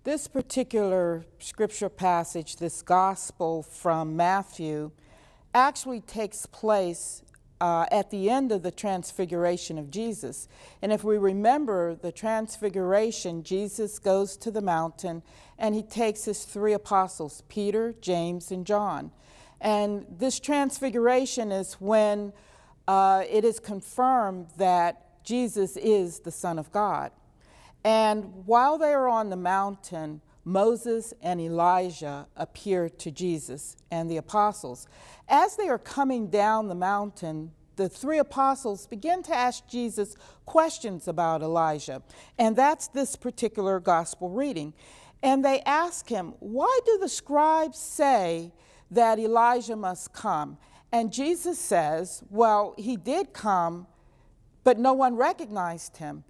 This particular scripture passage, this gospel from Matthew, actually takes place at the end of the transfiguration of Jesus. And if we remember the transfiguration, Jesus goes to the mountain and he takes his three apostles, Peter, James, and John. And this transfiguration is when it is confirmed that Jesus is the Son of God. And while they are on the mountain, Moses and Elijah appear to Jesus and the apostles. As they are coming down the mountain, the three apostles begin to ask Jesus questions about Elijah. And that's this particular gospel reading. And they ask him, why do the scribes say that Elijah must come? And Jesus says, well, he did come, but no one recognized him.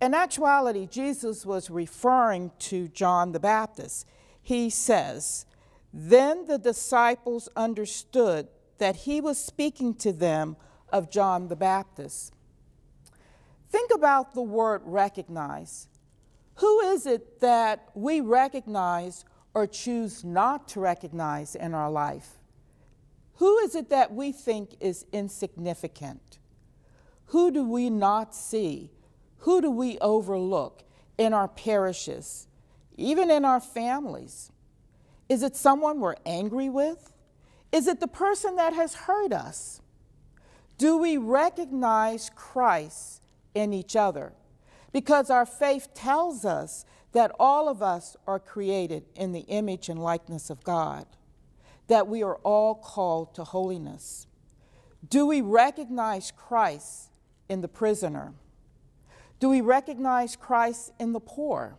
In actuality, Jesus was referring to John the Baptist. He says, then the disciples understood that he was speaking to them of John the Baptist. Think about the word recognize. Who is it that we recognize or choose not to recognize in our life? Who is it that we think is insignificant? Who do we not see? Who do we overlook in our parishes, even in our families? Is it someone we're angry with? Is it the person that has hurt us? Do we recognize Christ in each other? Because our faith tells us that all of us are created in the image and likeness of God, that we are all called to holiness. Do we recognize Christ in the prisoner? Do we recognize Christ in the poor?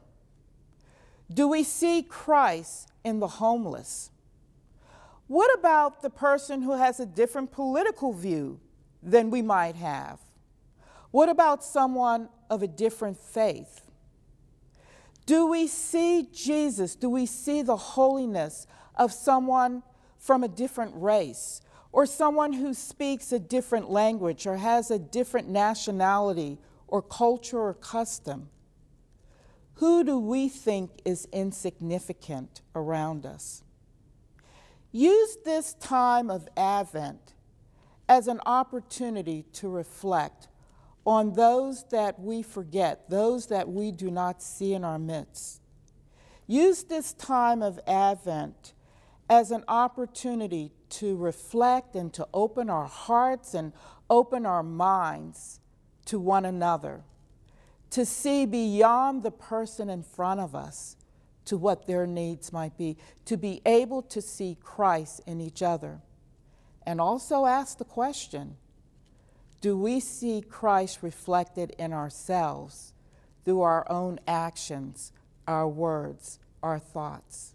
Do we see Christ in the homeless? What about the person who has a different political view than we might have? What about someone of a different faith? Do we see Jesus? Do we see the holiness of someone from a different race, or someone who speaks a different language or has a different nationality or culture or custom? Who do we think is insignificant around us? Use this time of Advent as an opportunity to reflect on those that we forget, those that we do not see in our midst. Use this time of Advent as an opportunity to reflect and to open our hearts and open our minds to one another, to see beyond the person in front of us to what their needs might be, to be able to see Christ in each other. And also ask the question, do we see Christ reflected in ourselves through our own actions, our words, our thoughts?